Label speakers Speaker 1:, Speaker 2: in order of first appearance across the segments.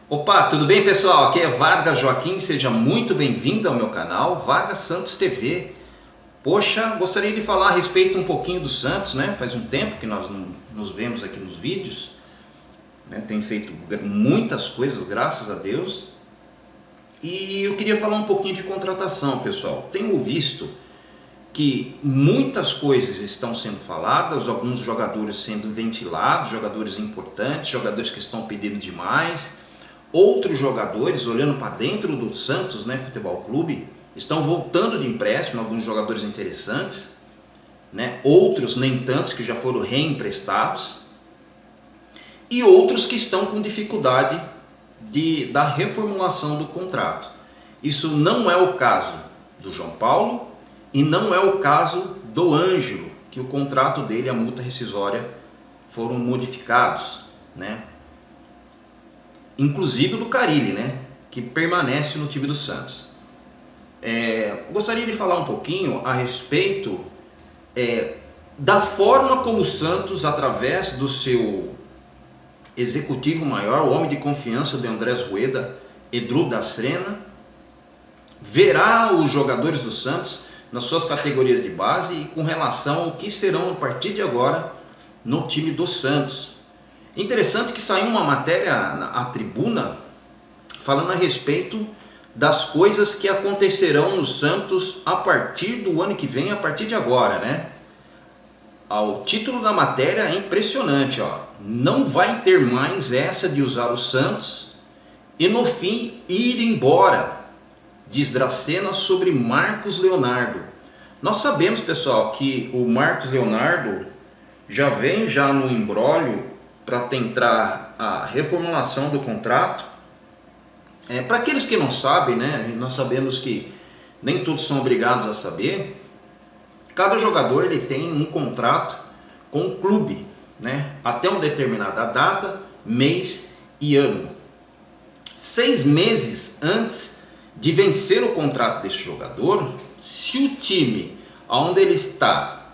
Speaker 1: Opa, tudo bem, pessoal? Aqui é Vargas Joaquim, seja muito bem-vindo ao meu canal Vargas Santos TV. Poxa, gostaria de falar a respeito um pouquinho do Santos, né? Faz um tempo que nós não nos vemos aqui nos vídeos, né? Tem feito muitas coisas, graças a Deus. E eu queria falar um pouquinho de contratação, pessoal. Tenho visto que muitas coisas estão sendo faladas, alguns jogadores sendo ventilados, jogadores importantes, jogadores que estão pedindo demais. Outros jogadores, olhando para dentro do Santos, né, Futebol Clube, estão voltando de empréstimo, alguns jogadores interessantes, né, outros nem tantos que já foram reemprestados, e outros que estão com dificuldade da reformulação do contrato. Isso não é o caso do João Paulo e não é o caso do Ângelo, que o contrato dele, a multa rescisória, foram modificados, né? Inclusive do Carille, né, que permanece no time do Santos. Gostaria de falar um pouquinho a respeito da forma como o Santos, através do seu executivo maior, o homem de confiança de Andrés Rueda, Edu da Serena, verá os jogadores do Santos nas suas categorias de base e com relação ao que serão a partir de agora no time do Santos. Interessante que saiu uma matéria à tribuna falando a respeito das coisas que acontecerão no Santos a partir do ano que vem, a partir de agora, né? O título da matéria é impressionante, ó. Não vai ter mais essa de usar o Santos e no fim ir embora, diz Dracena sobre Marcos Leonardo. Nós sabemos, pessoal, que o Marcos Leonardo já vem no imbróglio para tentar a reformulação do contrato. Para aqueles que não sabem, né, nós sabemos que nem todos são obrigados a saber. Cada jogador ele tem um contrato com o clube, né, até uma determinada data, mês e ano. 6 meses antes de vencer o contrato desse jogador, se o time onde ele está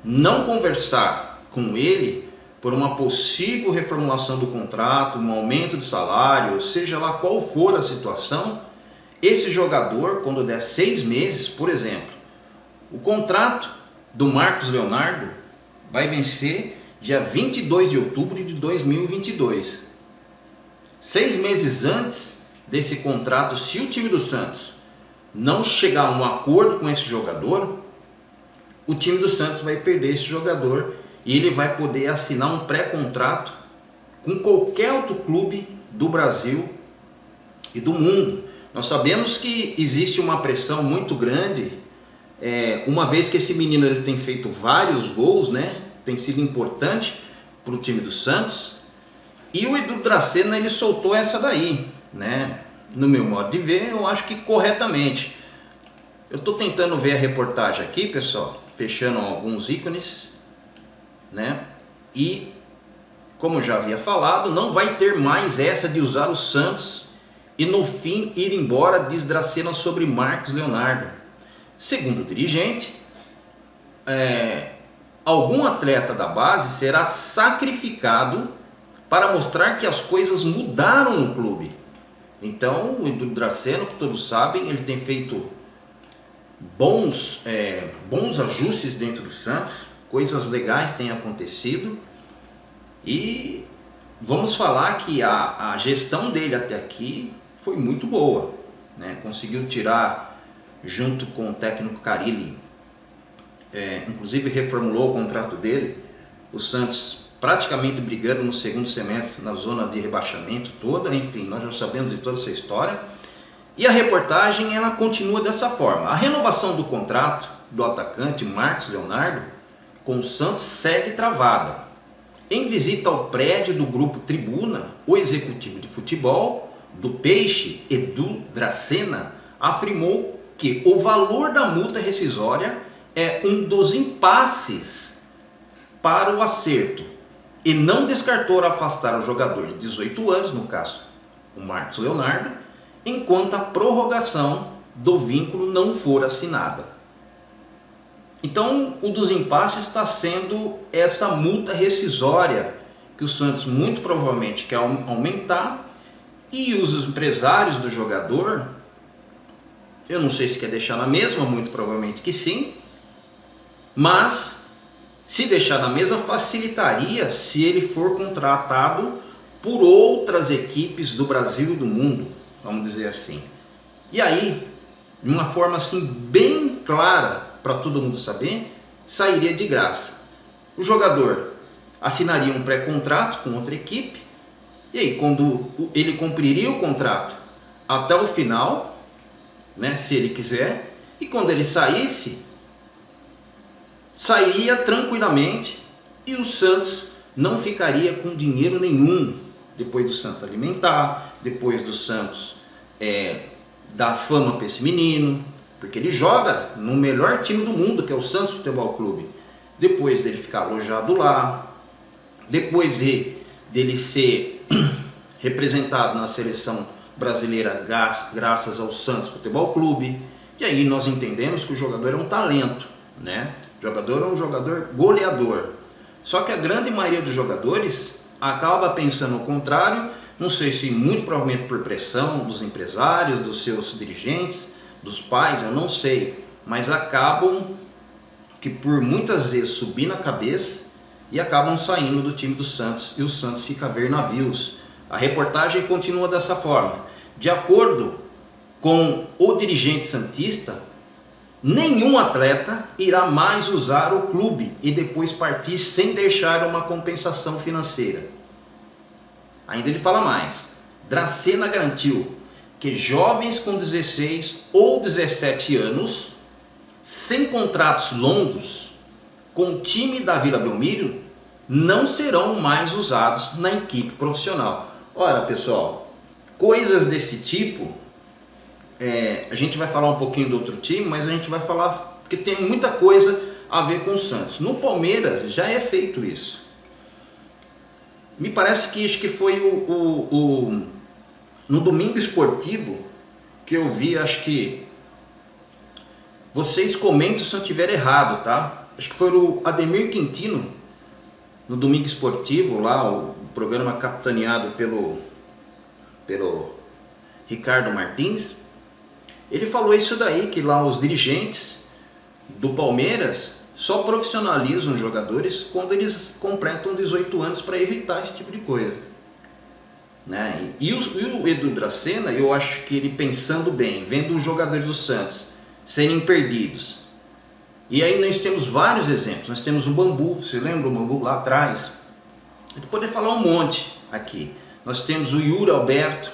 Speaker 1: não conversar com ele por uma possível reformulação do contrato, um aumento de salário, seja lá qual for a situação, esse jogador, quando der 6 meses, por exemplo, o contrato do Marcos Leonardo vai vencer dia 22 de outubro de 2022. 6 meses antes desse contrato, se o time do Santos não chegar a um acordo com esse jogador, o time do Santos vai perder esse jogador e ele vai poder assinar um pré-contrato com qualquer outro clube do Brasil e do mundo. Nós sabemos que existe uma pressão muito grande, uma vez que esse menino ele tem feito vários gols, né? Tem sido importante para o time do Santos. E o Edu Dracena ele soltou essa daí, né? No meu modo de ver, eu acho que corretamente. Eu estou tentando ver a reportagem aqui, pessoal, fechando alguns ícones, né? E como já havia falado, não vai ter mais essa de usar o Santos e no fim ir embora, diz Dracena sobre Marcos Leonardo. Segundo o dirigente, algum atleta da base será sacrificado para mostrar que as coisas mudaram no clube. Então o Edu Dracena, que todos sabem, ele tem feito bons ajustes dentro do Santos. Coisas legais têm acontecido e vamos falar que a gestão dele até aqui foi muito boa, né? Conseguiu tirar, junto com o técnico Carille, inclusive reformulou o contrato dele, o Santos praticamente brigando no segundo semestre na zona de rebaixamento toda. Enfim, nós já sabemos de toda essa história. E a reportagem ela continua dessa forma: a renovação do contrato do atacante Marcos Leonardo com o Santos segue travada. Em visita ao prédio do Grupo Tribuna, o executivo de futebol do Peixe, Edu Dracena, afirmou que o valor da multa rescisória é um dos impasses para o acerto e não descartou afastar o jogador de 18 anos, no caso o Marcos Leonardo, enquanto a prorrogação do vínculo não for assinada. Então, um dos impasses está sendo essa multa rescisória que o Santos muito provavelmente quer aumentar E os empresários do jogador, eu não sei se quer deixar na mesma, muito provavelmente que sim, mas se deixar na mesma facilitaria se ele for contratado por outras equipes do Brasil e do mundo, vamos dizer assim. E aí, de uma forma assim bem clara para todo mundo saber, sairia de graça. O jogador assinaria um pré-contrato com outra equipe, e aí quando ele cumpriria o contrato até o final, né, se ele quiser, e quando ele saísse, sairia tranquilamente e o Santos não ficaria com dinheiro nenhum depois do Santos alimentar, depois do Santos dar fama para esse menino, porque ele joga no melhor time do mundo, que é o Santos Futebol Clube. Depois dele ficar alojado lá, depois dele ser representado na seleção brasileira graças ao Santos Futebol Clube. E aí nós entendemos que o jogador é um talento, né? O jogador é um jogador goleador. Só que a grande maioria dos jogadores acaba pensando o contrário, não sei se muito provavelmente por pressão dos empresários, dos seus dirigentes, dos pais, eu não sei, mas acabam que por muitas vezes subir na cabeça e acabam saindo do time do Santos, e o Santos fica a ver navios. A reportagem continua dessa forma: de acordo com o dirigente santista, nenhum atleta irá mais usar o clube e depois partir sem deixar uma compensação financeira. Ainda ele fala mais: Dracena garantiu que jovens com 16 ou 17 anos, sem contratos longos, com o time da Vila Belmiro, não serão mais usados na equipe profissional. Ora, pessoal, coisas desse tipo, a gente vai falar um pouquinho do outro time, mas a gente vai falar porque tem muita coisa a ver com o Santos. No Palmeiras já é feito isso. Me parece que acho que foi no Domingo Esportivo que eu vi, acho que vocês comentam se eu estiver errado, tá? Acho que foi o Ademir Quintino, no Domingo Esportivo, lá o programa capitaneado pelo Ricardo Martins. Ele falou isso daí, que lá os dirigentes do Palmeiras só profissionalizam os jogadores quando eles completam 18 anos para evitar esse tipo de coisa, né? E o Edu Dracena, eu acho que ele pensando bem, vendo os jogadores do Santos serem perdidos. E aí nós temos vários exemplos. Nós temos o Bambu, você lembra o Bambu lá atrás? A gente pode falar um monte aqui. Nós temos o Yuri Alberto,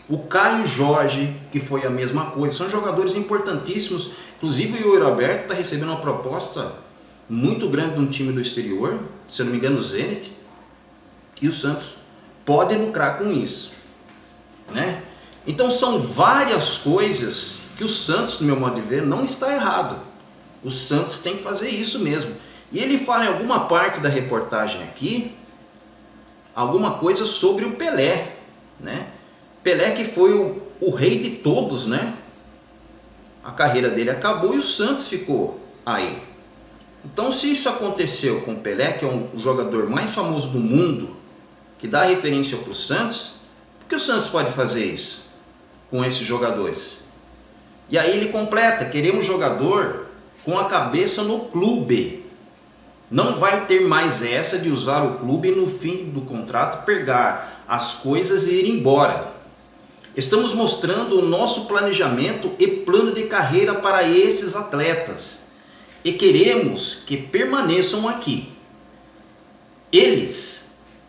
Speaker 1: o Caio Jorge, que foi a mesma coisa. São jogadores importantíssimos. Inclusive o Yuri Alberto está recebendo uma proposta muito grande de um time do exterior, se eu não me engano o Zenit. E o Santos pode lucrar com isso, né? Então são várias coisas que o Santos, no meu modo de ver, não está errado. O Santos tem que fazer isso mesmo. E ele fala em alguma parte da reportagem aqui, alguma coisa sobre o Pelé, né? Pelé que foi o rei de todos, né? A carreira dele acabou e o Santos ficou aí. Então, se isso aconteceu com o Pelé, que é o jogador mais famoso do mundo, que dá referência para o Santos, por que o Santos pode fazer isso com esses jogadores? E aí ele completa: queremos jogador com a cabeça no clube. Não vai ter mais essa de usar o clube e no fim do contrato pegar as coisas e ir embora. Estamos mostrando o nosso planejamento e plano de carreira para esses atletas e queremos que permaneçam aqui. Eles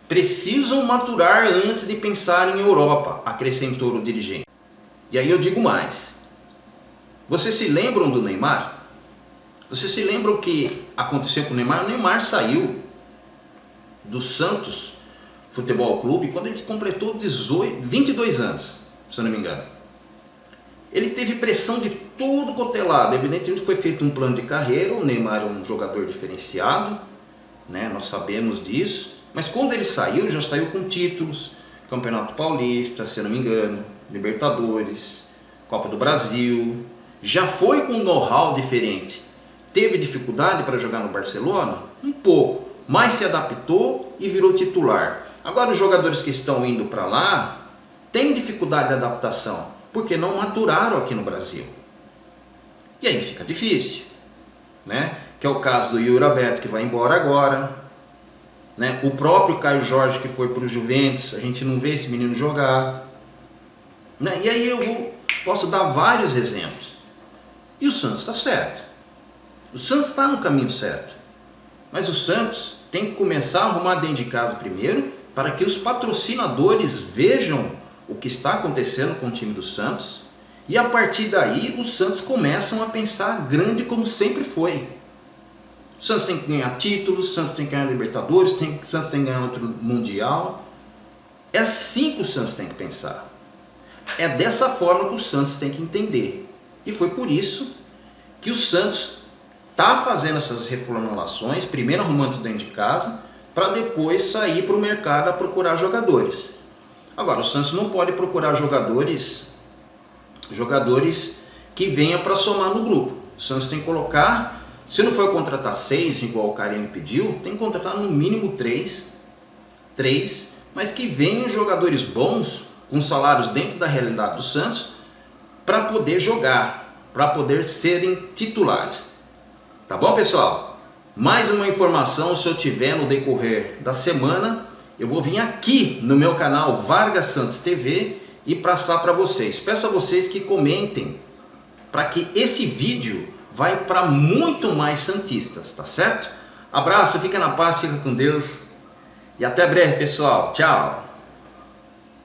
Speaker 1: precisam maturar antes de pensar em Europa, acrescentou o dirigente. E aí eu digo mais: vocês se lembram do Neymar? Vocês se lembram o que aconteceu com o Neymar? O Neymar saiu do Santos Futebol Clube quando ele completou 22 anos, se eu não me engano. Ele teve pressão de tudo quanto é lado. Evidentemente foi feito um plano de carreira. O Neymar é um jogador diferenciado, né? Nós sabemos disso. Mas quando ele saiu, já saiu com títulos: Campeonato Paulista, se eu não me engano, Libertadores, Copa do Brasil. Já foi com um know-how diferente. Teve dificuldade para jogar no Barcelona? Um pouco, mas se adaptou e virou titular. Agora os jogadores que estão indo para lá têm dificuldade de adaptação, porque não maturaram aqui no Brasil. E aí fica difícil, né? Que é o caso do Yuri Alberto, que vai embora agora, né? O próprio Caio Jorge, que foi para o Juventus, a gente não vê esse menino jogar, né? E aí posso dar vários exemplos. E o Santos está certo. O Santos está no caminho certo. Mas o Santos tem que começar a arrumar dentro de casa primeiro, para que os patrocinadores vejam o que está acontecendo com o time do Santos. E a partir daí, os Santos começam a pensar grande como sempre foi. O Santos tem que ganhar títulos, o Santos tem que ganhar Libertadores, o Santos tem que ganhar outro Mundial. É assim que o Santos tem que pensar. É dessa forma que o Santos tem que entender. E foi por isso que o Santos está fazendo essas reformulações, primeiro arrumando dentro de casa, para depois sair para o mercado a procurar jogadores. Agora, o Santos não pode procurar jogadores que venham para somar no grupo. O Santos tem que colocar, se não for contratar 6, igual o Carille pediu, tem que contratar no mínimo 3, mas que venham jogadores bons, com salários dentro da realidade do Santos, para poder jogar, para poder serem titulares. Tá bom, pessoal? Mais uma informação, se eu tiver no decorrer da semana, eu vou vir aqui no meu canal Vargas Santos TV e passar para vocês. Peço a vocês que comentem, para que esse vídeo vai para muito mais santistas, tá certo? Abraço, fica na paz, fica com Deus e até breve, pessoal. Tchau!